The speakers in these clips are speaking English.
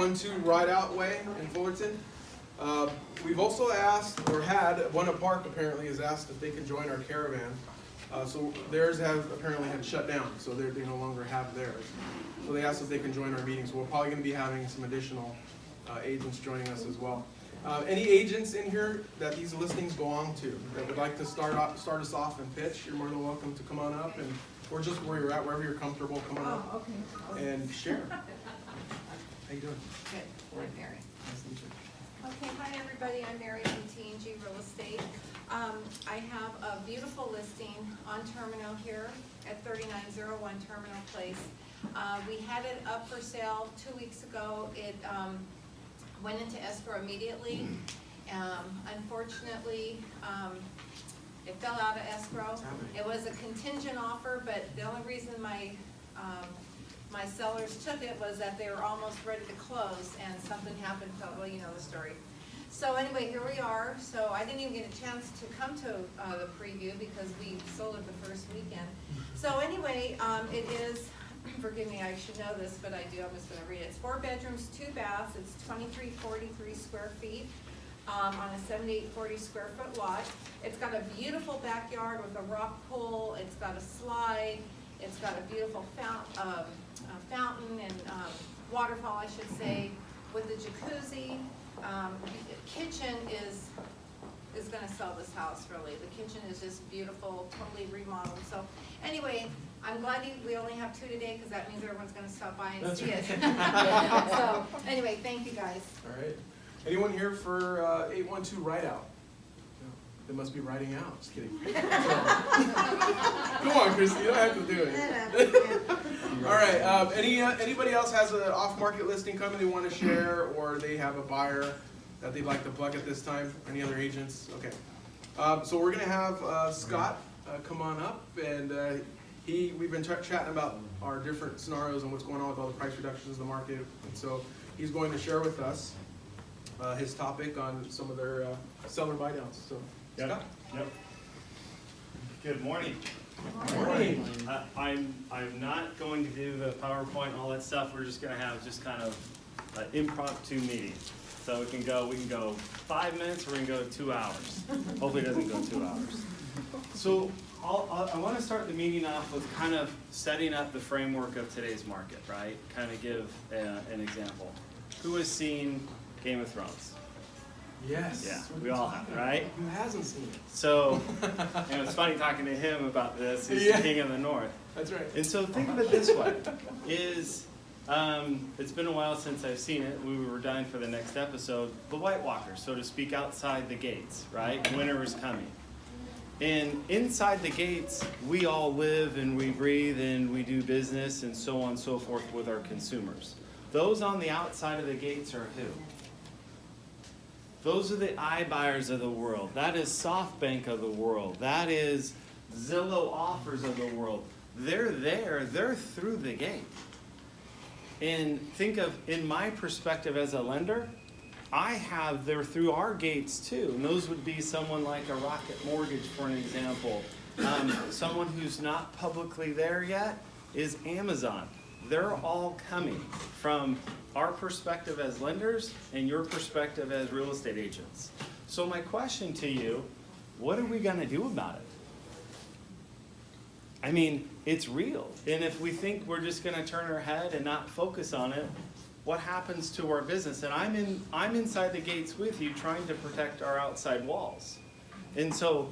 812 Rideout Way in Fullerton. We've also asked, or had, One Up Park apparently has asked if they can join our caravan. So theirs have apparently had shut down, so they no longer have theirs. So they asked if they can join our meeting. So we're probably going to be having some additional agents joining us as well. Any agents in here that these listings belong to that would like to start us off and pitch, you're more than welcome to come on up, and or just where you're at, wherever you're comfortable, come on up and share. How you doing? Good. I'm Mary. Nice to meet you. Okay, hi everybody. I'm Mary from T&G Real Estate. I have a beautiful listing on Terminal here at 3901 Terminal Place. We had it up for sale 2 weeks ago. It went into escrow immediately. Unfortunately, it fell out of escrow. It was a contingent offer, but the only reason my sellers took it was that they were almost ready to close and something happened. Well, you know the story. So anyway, here we are. So I didn't even get a chance to come to the preview because we sold it the first weekend. So anyway, it is, forgive me, I should know this, but I do. I'm just going to read it. It's 4 bedrooms, 2 baths. It's 2343 square feet on a 7840 square foot lot. It's got a beautiful backyard with a rock pool. It's got a slide. It's got a beautiful fountain and waterfall, I should say, with a jacuzzi. Kitchen is going to sell this house, really. The kitchen is just beautiful, totally remodeled. So anyway, I'm glad we only have 2 today because that means everyone's going to stop by and see it. So anyway, thank you guys. All right. Anyone here for 812 Rideout? They must be writing out. Just kidding. Come on, Christy. You don't have to do it. All right. Anybody else has an off-market listing coming they want to share, or they have a buyer that they'd like to plug at this time? Any other agents? Okay. So we're going to have Scott come on up, and we've been chatting about our different scenarios and what's going on with all the price reductions in the market, and so he's going to share with us his topic on some of their seller buy-downs. So. Yep. Scott? Yep. Good morning. Good morning. I'm not going to do the PowerPoint and all that stuff. We're just going to have just kind of an impromptu meeting. So we can go 5 minutes, or we can go 2 hours. Hopefully it doesn't go 2 hours. So I want to start the meeting off with kind of setting up the framework of today's market, right? Kind of give an example. Who has seen Game of Thrones? Yes. Yeah, we all have, right? Who hasn't seen it? So, and it's funny talking to him about this. He's the king of the north. That's right. And so think of it this way, it's been a while since I've seen it. We were dying for the next episode. The White Walkers, so to speak, outside the gates, right? Winter is coming. And inside the gates, we all live and we breathe and we do business and so on and so forth with our consumers. Those on the outside of the gates are who? Those are the iBuyers of the world. That is SoftBank of the world. That is Zillow Offers of the world. They're there. They're through the gate. And think of, in my perspective as a lender, they're through our gates too. And those would be someone like a Rocket Mortgage, for an example. Someone who's not publicly there yet is Amazon. They're all coming from our perspective as lenders and your perspective as real estate agents. So my question to you, what are we going to do about it? I mean, it's real. And if we think we're just going to turn our head and not focus on it, what happens to our business? And I'm inside the gates with you trying to protect our outside walls. And so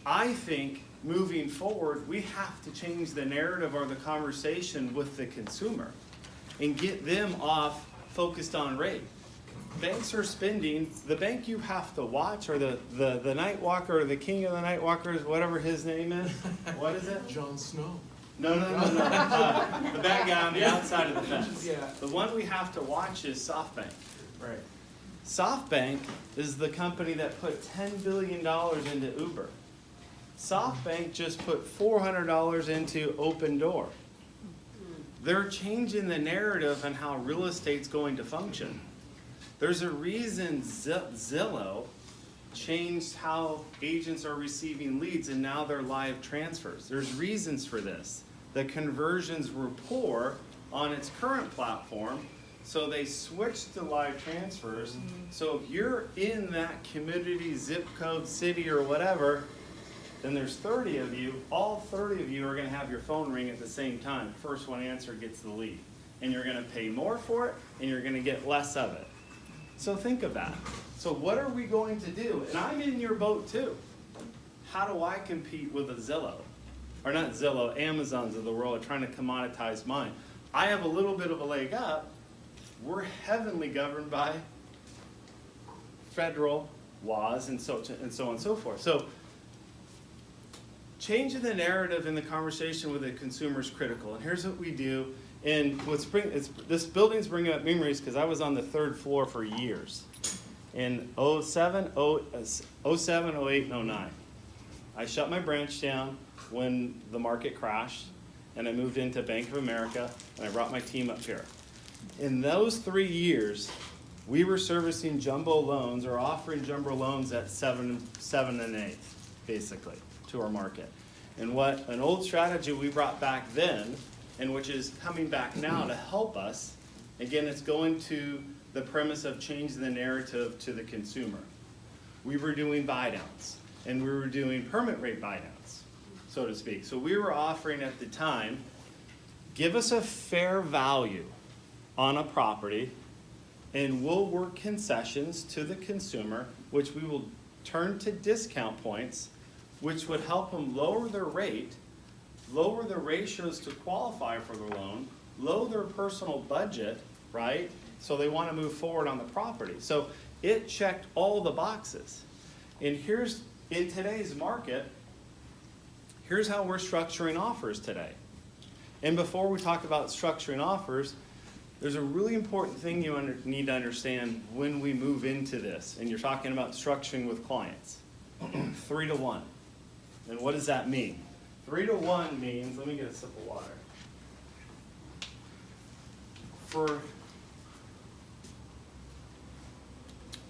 I think moving forward, we have to change the narrative or the conversation with the consumer and get them off focused on rate. Banks are spending, the bank you have to watch, or the night walker, or the king of the night walkers, whatever his name is. What is it? Jon Snow. No. The bad guy on the outside of the fence. Yeah. The one we have to watch is SoftBank. Right. SoftBank is the company that put $10 billion into Uber. SoftBank just put $400 into Open Door. They're changing the narrative on how real estate's going to function. There's a reason Zillow changed how agents are receiving leads, and now they're live transfers. There's reasons for this. The conversions were poor on its current platform, So they switched to live transfers. So if you're in that community, zip code, city, or whatever, then there's 30 of you. All 30 of you are going to have your phone ring at the same time. First one answer gets the lead. And you're going to pay more for it, and you're going to get less of it. So think of that. So what are we going to do? And I'm in your boat too. How do I compete with a Zillow? Or not Zillow, Amazons of the world are trying to commoditize mine. I have a little bit of a leg up. We're heavily governed by federal laws and so on and so forth. So changing the narrative in the conversation with the consumer is critical. And here's what we do. And this building's bringing up memories because I was on the 3rd floor for years. In 07, 08, and 09. I shut my branch down when the market crashed, and I moved into Bank of America, and I brought my team up here. In those 3 years, we were servicing jumbo loans or offering jumbo loans at 7 and 8, basically, to our market. And what an old strategy we brought back then, and which is coming back now to help us, again, it's going to the premise of changing the narrative to the consumer. We were doing buy-downs, and we were doing permit rate buy-downs, so to speak. So we were offering at the time, give us a fair value on a property, and we'll work concessions to the consumer, which we will turn to discount points, which would help them lower their rate, lower the ratios to qualify for the loan, lower their personal budget, right? So they want to move forward on the property. So it checked all the boxes. And here's, in today's market, here's how we're structuring offers today. And before we talk about structuring offers, there's a really important thing you need to understand when we move into this, and you're talking about structuring with clients. 3 to 1. And what does that mean? 3 to 1 means, let me get a sip of water.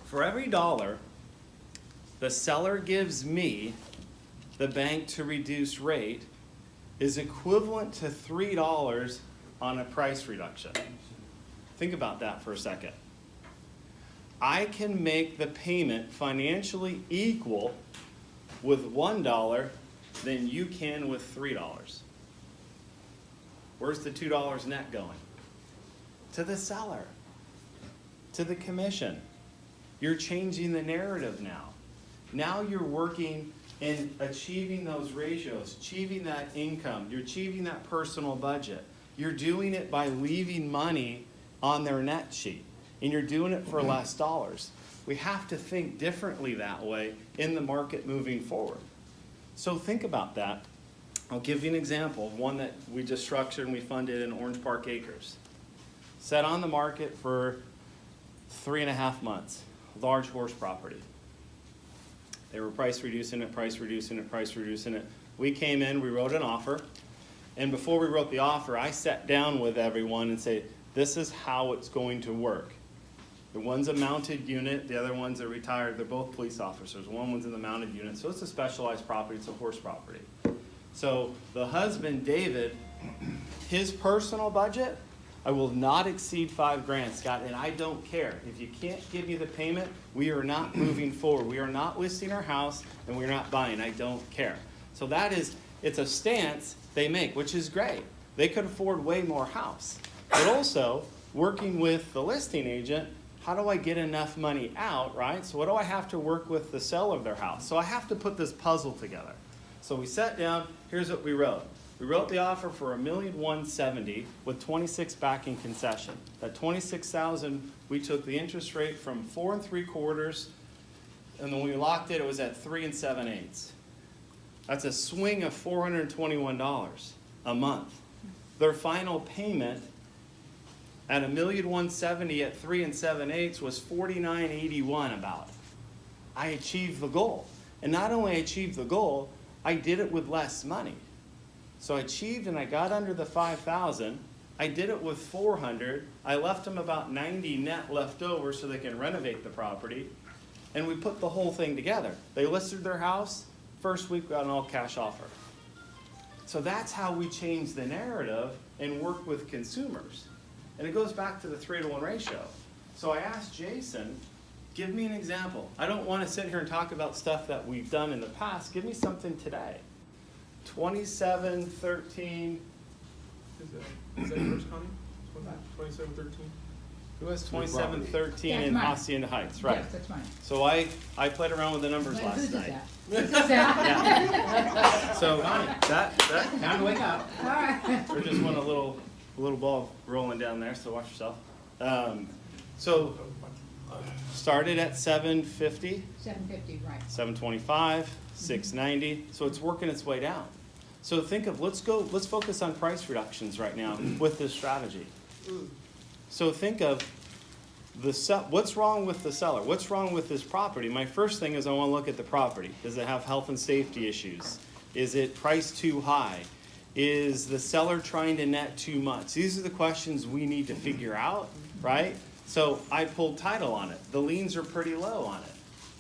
For every dollar the seller gives me, the bank to reduce rate is equivalent to $3 on a price reduction. Think about that for a second. I can make the payment financially equal with $1 than you can with $3. Where's the $2 net going? To the seller, to the commission. You're changing the narrative now. Now you're working in achieving those ratios, achieving that income, you're achieving that personal budget. You're doing it by leaving money on their net sheet, and you're doing it for less dollars. We have to think differently that way in the market moving forward. So think about that. I'll give you an example of one that we just structured and we funded in Orange Park Acres. Set on the market for 3.5 months, large horse property. They were price reducing it, price reducing it, price reducing it. We came in, we wrote an offer, and before we wrote the offer, I sat down with everyone and said, this is how it's going to work. The one's a mounted unit, the other one's a retired, they're both police officers. One one's in the mounted unit, so it's a specialized property, it's a horse property. So the husband, David, his personal budget, I will not exceed $5,000, Scott, and I don't care. If you can't give me the payment, we are not moving forward. We are not listing our house, and we're not buying. I don't care. So that is, it's a stance they make, which is great. They could afford way more house. But also, working with the listing agent, how do I get enough money out, right? So what do I have to work with the seller of their house? So I have to put this puzzle together. So we sat down, here's what we wrote. We wrote the offer for $1,170,000 with 26 backing concession. That $26,000, we took the interest rate from 4 3/4, and when we locked it, it was at 3 7/8. That's a swing of $421 a month. Their final payment at $1,170,000 at 3 7/8 was $49.81 about. I achieved the goal, and not only achieved the goal, I did it with less money. So I achieved and I got under the 5,000. I did it with 400. I left them about 90 net left over so they can renovate the property. And we put the whole thing together. They listed their house. First week, we got an all cash offer. So that's how we change the narrative and work with consumers. And it goes back to the 3-to-1 ratio. So I asked Jason, give me an example. I don't want to sit here and talk about stuff that we've done in the past. Give me something today. 2713. Is that yours, Connie? 2713? Who has 2713 That's in mine. Hacienda Heights? Right. Yes, that's mine. So I played around with the numbers Wait, last whose is night. that? Whose is that? So that Time to wake up. All right. we just want a little ball rolling down there. So watch yourself. So started at 750, 750, right. 725, 690. So it's working its way down. So think of let's focus on price reductions right now with this strategy. So think of what's wrong with the seller? What's wrong with this property? My first thing is I want to look at the property. Does it have health and safety issues? Is it priced too high? Is the seller trying to net too much? These are the questions we need to figure out, right? So I pulled title on it. The liens are pretty low on it,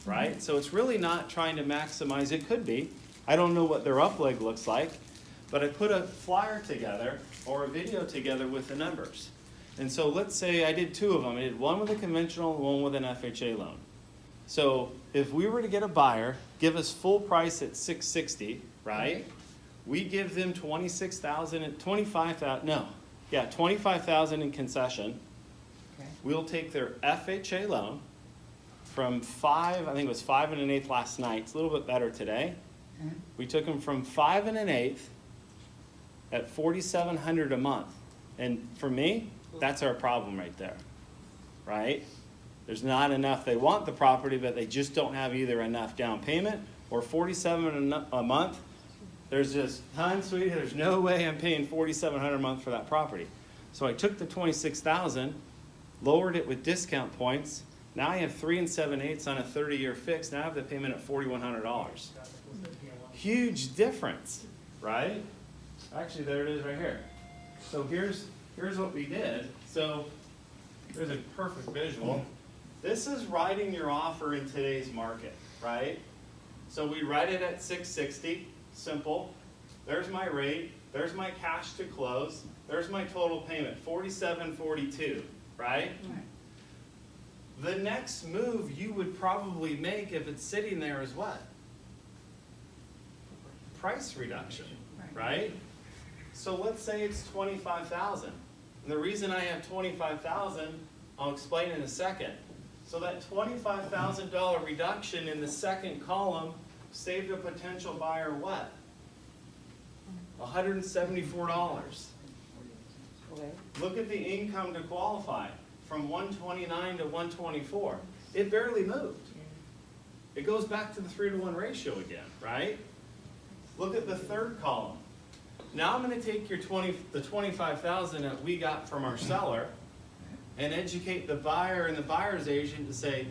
right? So it's really not trying to maximize. It could be. I don't know what their up leg looks like, but I put a flyer together or a video together with the numbers. And so let's say I did 2 of them. I did one with a conventional and one with an FHA loan. So if we were to get a buyer, give us full price at $660, right? We give them $26,000 and $25,000 in concession. Okay. We'll take their FHA loan from 5, I think it was 5 1/8 last night. It's a little bit better today. Uh-huh. We took them from 5 1/8 at $4,700 a month. And for me, that's our problem right there, right? There's not enough. They want the property, but they just don't have either enough down payment or $4,700 a month. There's just, sweetie, there's no way I'm paying $4,700 a month for that property. So I took the $26,000, lowered it with discount points. Now I have 3 7/8 on a 30-year fix. Now I have the payment at $4,100. Huge difference, right? Actually, there it is right here. So here's what we did. So there's a perfect visual. This is writing your offer in today's market, right? So we write it at $660, simple. There's my rate. There's my cash to close. There's my total payment, $47.42, right? Right. The next move you would probably make if it's sitting there is what? Price reduction, right? So let's say it's $25,000. And the reason I have $25,000, I'll explain in a second. So that $25,000 reduction in the second column saved a potential buyer what? $174. Look at the income to qualify from 129 to 124. It barely moved. It goes back to the 3-to-1 ratio again, right? Look at the third column. Now I'm going to take the $25,000 that we got from our seller and educate the buyer and the buyer's agent to say,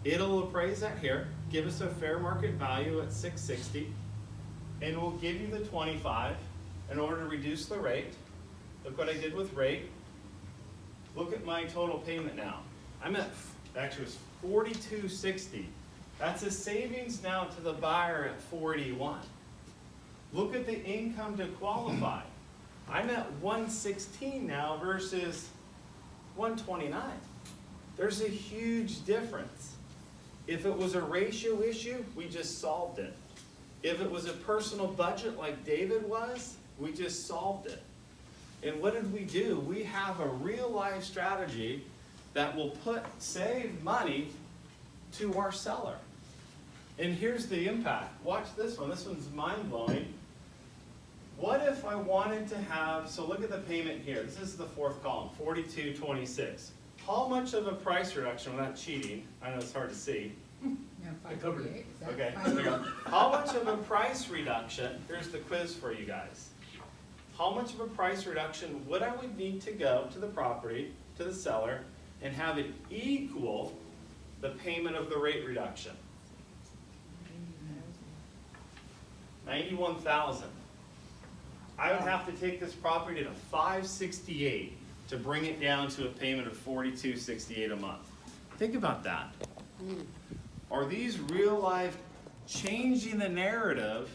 it'll appraise at here, give us a fair market value at $660, and we'll give you the $25 in order to reduce the rate. Look what I did with rate. Look at my total payment now. I'm at, actually it was $42.60. That's a savings now to the buyer at $41. Look at the income to qualify. I'm at $116 now versus $129. There's a huge difference. If it was a ratio issue, we just solved it. If it was a personal budget like David was, we just solved it. And what did we do? We have a real life strategy that will save money to our seller. And here's the impact. Watch this one. This one's mind-blowing. What if I wanted to have, so look at the payment here. This is the fourth column, $42.26. How much of a price reduction without cheating? I know it's hard to see. No, I covered it. 548. Is that Okay, 548? there you go. How much of a price reduction, here's the quiz for you guys. How much of a price reduction would I need to go to the property, to the seller, and have it equal the payment of the rate reduction? $91,000. I would have to take this property to $568 to bring it down to a payment of $42.68 a month. Think about that. Are these real life changing the narrative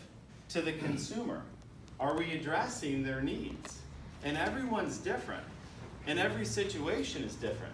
to the consumer? Are we addressing their needs? And everyone's different. And every situation is different.